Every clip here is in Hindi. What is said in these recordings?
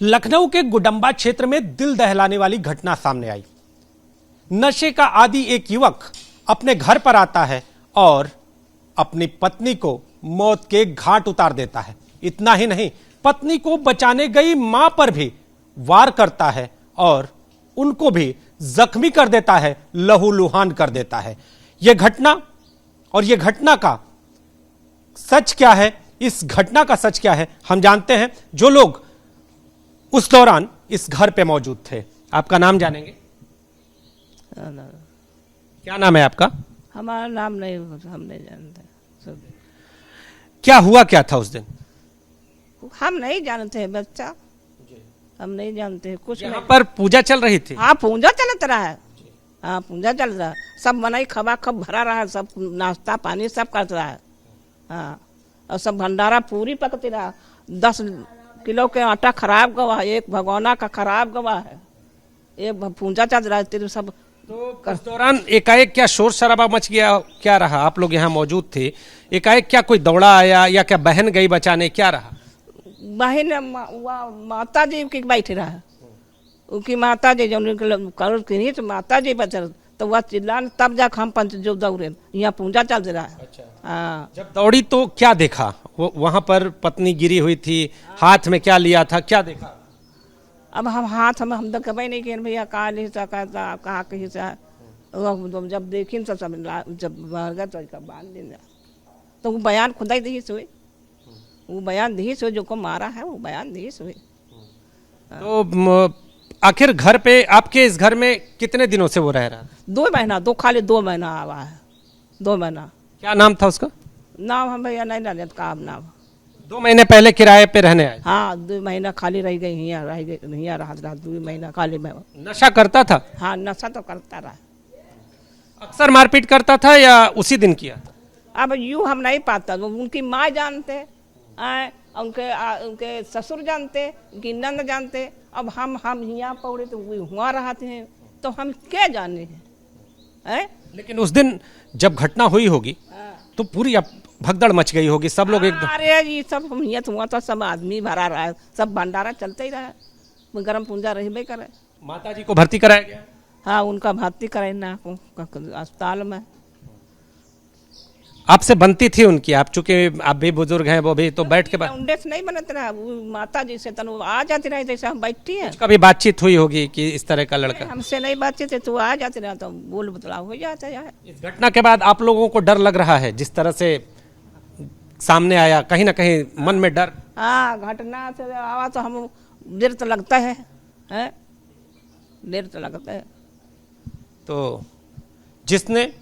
लखनऊ के गुडम्बा क्षेत्र में दिल दहलाने वाली घटना सामने आई। नशे का आदी एक युवक अपने घर पर आता है और अपनी पत्नी को मौत के घाट उतार देता है। इतना ही नहीं, पत्नी को बचाने गई मां पर भी वार करता है और उनको भी जख्मी कर देता है, लहूलुहान कर देता है। यह घटना का सच क्या है, इस घटना का सच क्या है, हम जानते हैं। जो लोग उस दौरान इस घर पे मौजूद थे, आपका नाम जानेंगे? क्या नाम है आपका? हमारा नाम नहीं, हम नहीं जानते सब। क्या हुआ क्या था उस दिन? हम नहीं जानते हैं बच्चा, हम नहीं जानते कुछ। यहाँ पर पूजा चल रही थी? हाँ, पूजा चलत रहा है। हाँ, पूजा चल रहा है। सब बनाई खबा खब भरा रहा है, सब नाश्ता पानी सब करता रहा है। हाँ, और सब भंडारा पूरी पकती रहा। 10 किलो के आटा खराब गवा है, एक भगोना का खराब गवा है, एक पूजा चल रहा है सब। तो उस दौरान एकाएक क्या शोर शराबा मच गया, क्या रहा? आप लोग यहाँ मौजूद थे, एकाएक क्या कोई दौड़ा आया या क्या बहन गई बचाने, क्या रहा? बहन माता जी की बैठी रहा है, उनकी माता जी जो करोड़ की तो माता जी बचल, तो वह चिल्लान तब जाकर हम पंच जो दौड़े, यहाँ पूजा चल रहा है। अच्छा। हाँ, जब दौड़ी तो क्या देखा? वहां पर पत्नी गिरी हुई थी, हाथ में क्या लिया था, क्या देखा? अब हम हाथ हम तो कभी नहीं किए भैया, कहा हिस्सा कहा के हिस्सा। जब देखी तो सब जब मर गया तो बांध देना, तो वो बयान खुदा ही दी सोए, वो बयान दी सोए, जो को मारा है वो बयान दी सोए। तो आखिर घर पे, आपके इस घर में कितने दिनों से वो रह रहा? 2 महीना, खाली 2 महीना आवा है, 2 महीना। क्या नाम था उसका? नाम हम भैया नहीं जाने का नाम। 2 महीने पहले किराए पे रहने आए? हाँ, 2 महीना खाली रह गई, यहाँ रह गई, यहाँ रहा 2 महीना खाली में। नशा करता था? हाँ, नशा तो करता रहा। अक्सर मारपीट करता था या उसी दिन किया? अब यूँ हम नहीं पाता, उनकी माँ जानते, उनके ससुर जानते, उनकी नंद जानते। अब हम यहाँ पौड़े तो हुआ रहते हैं, तो हम क्या जाने हैं? लेकिन उस दिन जब घटना हुई होगी तो पूरी भगदड़ मच गई होगी, सब लोग एकदम। अरे ये सब हम यहाँ हुआ तो सब आदमी भरा रहा है, सब भंडारा चलते ही रहा है, गरम पूंजा रही करे। माता जी को भर्ती कराया गया? हाँ, उनका भर्ती कराई ना अस्पताल में। आपसे बनती थी उनकी, आप चूंकि आप भी बुजुर्ग हैं, वो भी, तो बैठ के उनसे नहीं बनते रहा, माता जी से तनु आ जाती रही, जैसे हम बैठती हैं। कभी बातचीत हुई होगी कि इस तरह का लड़का? हमसे नहीं बातचीत है, तो आ जाते रहा, तो बोल बतलाव हो जाता है। इस घटना के बाद आप लोगों को डर लग रहा है, जिस तरह से सामने आया, कहीं ना कहीं मन में डर? हाँ, घटना से आवा तो हम देर तो लगता है, देर तो लगता है। तो जिसने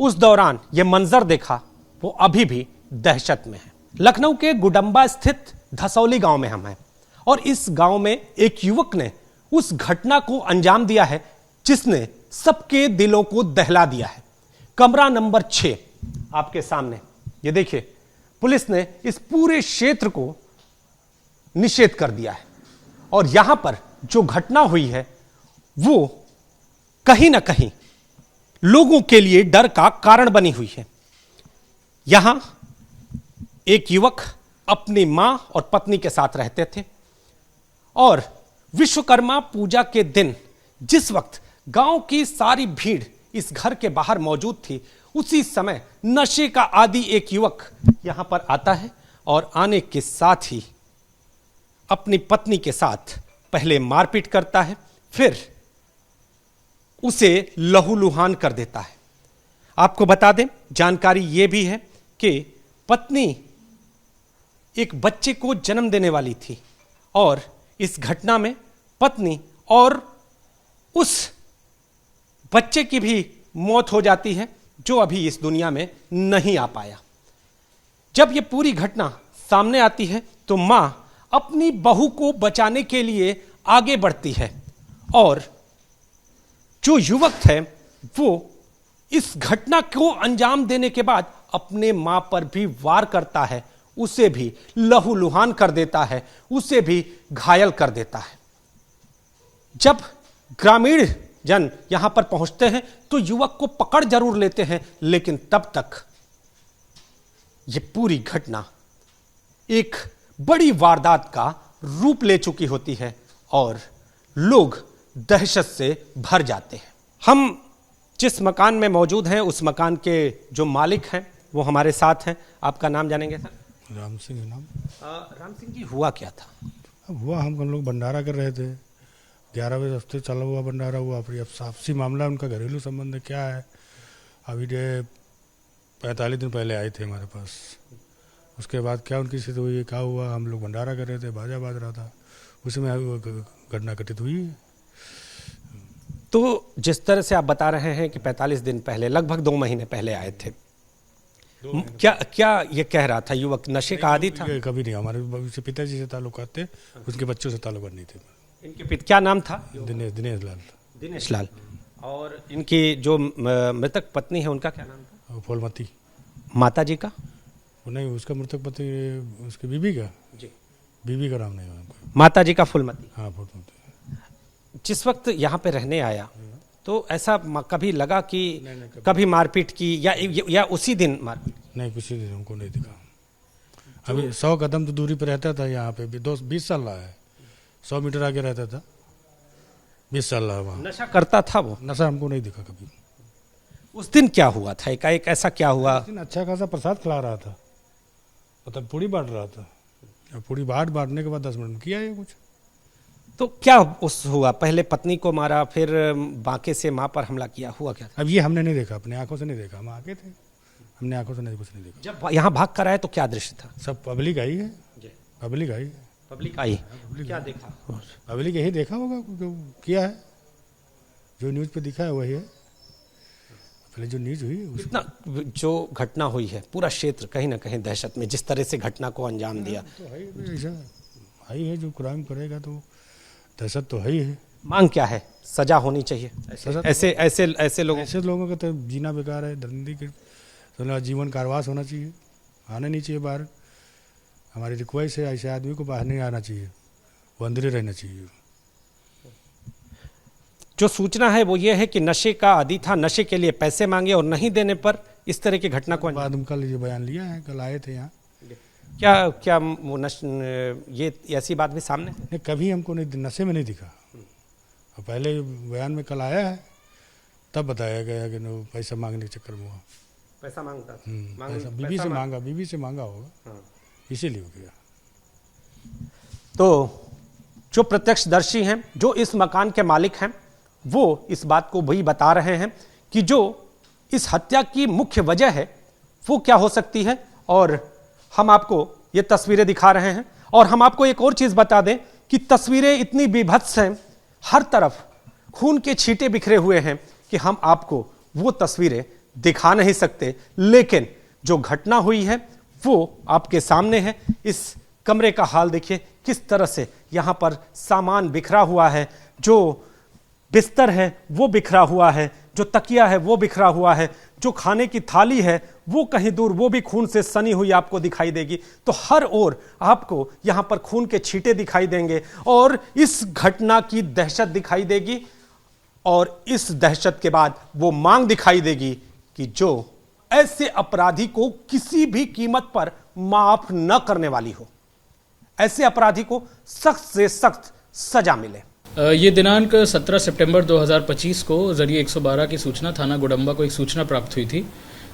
उस दौरान ये मंजर देखा, वो अभी भी दहशत में है। लखनऊ के गुडम्बा स्थित धसौली गांव में हम हैं और इस गांव में एक युवक ने उस घटना को अंजाम दिया है जिसने सबके दिलों को दहला दिया है। कमरा नंबर 6 आपके सामने, ये देखिए, पुलिस ने इस पूरे क्षेत्र को निषेध कर दिया है और यहां पर जो घटना हुई है वो कहीं ना कहीं लोगों के लिए डर का कारण बनी हुई है। यहां एक युवक अपनी मां और पत्नी के साथ रहते थे और विश्वकर्मा पूजा के दिन जिस वक्त गांव की सारी भीड़ इस घर के बाहर मौजूद थी, उसी समय नशे का आदी एक युवक यहां पर आता है और आने के साथ ही अपनी पत्नी के साथ पहले मारपीट करता है, फिर उसे लहूलुहान कर देता है। आपको बता दें, जानकारी यह भी है कि पत्नी एक बच्चे को जन्म देने वाली थी और इस घटना में पत्नी और उस बच्चे की भी मौत हो जाती है, जो अभी इस दुनिया में नहीं आ पाया। जब यह पूरी घटना सामने आती है तो मां अपनी बहू को बचाने के लिए आगे बढ़ती है और जो युवक है वो इस घटना को अंजाम देने के बाद अपने मां पर भी वार करता है, उसे भी लहूलुहान कर देता है, उसे भी घायल कर देता है। जब ग्रामीण जन यहां पर पहुंचते हैं तो युवक को पकड़ जरूर लेते हैं, लेकिन तब तक यह पूरी घटना एक बड़ी वारदात का रूप ले चुकी होती है और लोग दहशत से भर जाते हैं। हम जिस मकान में मौजूद हैं उस मकान के जो मालिक हैं वो हमारे साथ हैं। आपका नाम जानेंगे सर? राम सिंह है नाम। राम सिंह जी, हुआ क्या था? अब हुआ, हम लोग भंडारा कर रहे थे, 11 बजे हफ्ते चला हुआ भंडारा हुआ। फिर अब आपसी मामला, उनका घरेलू संबंध क्या है। अभी 45 दिन पहले आए थे हमारे पास। उसके बाद क्या उनकी स्थिति हुई, क्या हुआ, हम लोग भंडारा कर रहे थे, बाजा बाज रहा था, उसमें घटना घटित हुई। तो जिस तरह से आप बता रहे हैं कि 45 दिन पहले, लगभग 2 महीने पहले आए थे, क्या ये कह रहा था युवक नशे का आदी था? कभी नहीं, हमारे पिताजी से ताल्लुकात थे, उसके बच्चों से ताल्लुकात नहीं थे। इनके पिता क्या नाम था? दिनेश लाल। और इनकी जो मृतक पत्नी है उनका क्या नाम था? फूलमती। माता जी का? नहीं, उसका मृतक पति उसकी बीबी का जी, बीबी का नाम नहीं है। माता जी का फूलमती। हाँ, फूलमती। जिस वक्त यहाँ पे रहने आया तो ऐसा कभी लगा कि कभी मारपीट की या उसी दिन मारपीट? नहीं, किसी दिन हमको नहीं दिखा। अभी 100 कदम तो दूरी पर रहता था, यहाँ पे भी 20 साल रहा है। 100 मीटर आगे रहता था, 20 साल रहा वहाँ। नशा करता था वो? नशा हमको नहीं दिखा कभी। उस दिन क्या हुआ था? एकाएक ऐसा क्या हुआ? उस दिन अच्छा खासा प्रसाद खिला रहा था, मतलब पूड़ी बांट रहा था। पूड़ी बांटने के बाद 10 मिनट में किया ये कुछ। तो क्या उस हुआ? पहले पत्नी को मारा, फिर बांके से माँ पर हमला किया, हुआ क्या था? अब ये हमने नहीं देखा, अपने आंखों से नहीं देखा। हम आके थे, हमने आंखों से नहीं कुछ नहीं देखा। जब यहाँ भाग कर आए तो क्या दृश्य था? सब पब्लिक आई है, पब्लिक आई है। पब्लिक आई, क्या देखा? पब्लिक यही देखा होगा, किया है जो न्यूज़ पे दिखा है वही है। पहले जो न्यूज़ हुई इतना जो घटना हुई है, पूरा क्षेत्र कहीं ना कहीं दहशत में, जिस तरह से घटना को अंजाम दिया, तो है ऐसा है। जो क्राइम करेगा तो दहशत तो है ही है। मांग क्या है? सजा होनी चाहिए ऐसे लोगों का तो जीना बेकार है। जिंदगी के जीवन कारावास होना चाहिए, आना नहीं चाहिए बाहर। हमारी रिक्वेस्ट है, ऐसे आदमी को बाहर नहीं आना चाहिए, वो अंदर ही रहना चाहिए। जो सूचना है वो ये है कि नशे का आदी था, नशे के लिए पैसे मांगे और नहीं देने पर इस तरह की घटना को बाद हम कल ये बयान लिया है, कल आए थे यहाँ। क्या वो ये ऐसी बात भी सामने? नहीं, कभी हमको नहीं, नशे में नहीं दिखा। पहले बयान में कल आया है, तब बताया गया कि पैसा मांगने के चक्कर में हुआ। पैसा मांगता था? पैसा बीबी से मांगा होगा। हाँ। इसीलिए हो गया। तो जो प्रत्यक्षदर्शी हैं, जो इस मकान के मालिक हैं, वो इस बात को भी बता रहे हैं कि जो इस हत्या की मुख्य वजह है वो क्या हो सकती है। और हम आपको ये तस्वीरें दिखा रहे हैं और हम आपको एक और चीज बता दें कि तस्वीरें इतनी बीभत्स हैं, हर तरफ खून के छींटे बिखरे हुए हैं कि हम आपको वो तस्वीरें दिखा नहीं सकते। लेकिन जो घटना हुई है वो आपके सामने है। इस कमरे का हाल देखिए, किस तरह से यहां पर सामान बिखरा हुआ है। जो बिस्तर है वो बिखरा हुआ है, जो तकिया है वो बिखरा हुआ है, जो खाने की थाली है वो कहीं दूर, वो भी खून से सनी हुई आपको दिखाई देगी। तो हर ओर आपको यहां पर खून के छींटे दिखाई देंगे और इस घटना की दहशत दिखाई देगी। और इस दहशत के बाद वो मांग दिखाई देगी कि जो ऐसे अपराधी को किसी भी कीमत पर माफ न करने वाली हो, ऐसे अपराधी को सख्त से सख्त सजा मिले। ये दिनांक 17 सितंबर 2025 को जरिए 112 की सूचना थाना गुडम्बा को एक सूचना प्राप्त हुई थी,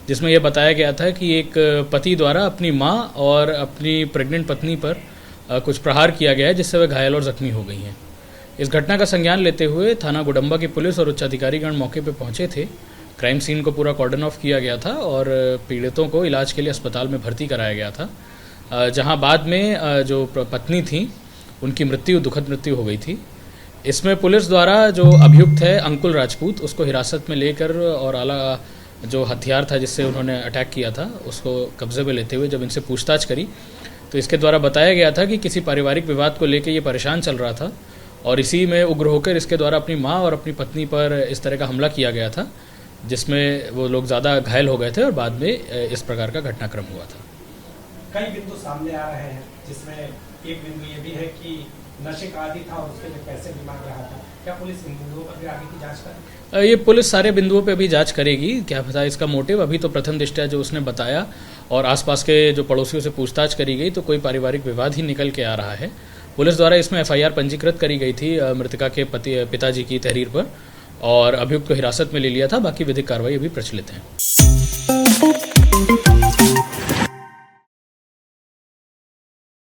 जिसमें यह बताया गया था कि एक पति द्वारा अपनी मां और अपनी प्रेग्नेंट पत्नी पर कुछ प्रहार किया गया है, जिससे वे घायल और जख्मी हो गई हैं। इस घटना का संज्ञान लेते हुए थाना गुडम्बा की पुलिस और उच्च अधिकारीगण मौके पर पहुंचे थे। क्राइम सीन को पूरा कॉर्डन ऑफ किया गया था और पीड़ितों को इलाज के लिए अस्पताल में भर्ती कराया गया था, जहां बाद में जो पत्नी थी उनकी दुखद मृत्यु हो गई थी। इसमें पुलिस द्वारा जो अभियुक्त है अंकुल राजपूत, उसको हिरासत में लेकर और आला जो हथियार था जिससे उन्होंने अटैक किया था उसको कब्जे में लेते हुए जब इनसे पूछताछ करी तो इसके द्वारा बताया गया था कि किसी पारिवारिक विवाद को लेकर ये परेशान चल रहा था और इसी में उग्र होकर इसके द्वारा अपनी मां और अपनी पत्नी पर इस तरह का हमला किया गया था, जिसमें वो लोग ज़्यादा घायल हो गए थे और बाद में इस प्रकार का घटनाक्रम हुआ था। कई बिंदु सामने आ रहे हैं, जिसमें एक बिंदु ये भी है कि नशे का आदी था और उसके लिए पैसे भी मांग रहा था। क्या पुलिस इन बिंदुओं पर भी आगे की जांच करेगी? ये पुलिस सारे बिंदुओं पे अभी जांच करेगी। क्या पता इसका मोटिव, अभी तो प्रथम दृष्टया जो उसने बताया और आसपास के जो पड़ोसियों से पूछताछ करी गई तो कोई पारिवारिक विवाद ही निकल के आ रहा है। पुलिस द्वारा इसमें एफआईआर पंजीकृत करी गई थी मृतका के पिताजी की तहरीर पर, और अभियुक्त को हिरासत में ले लिया था। बाकी विधिक कार्रवाई अभी प्रचलित है।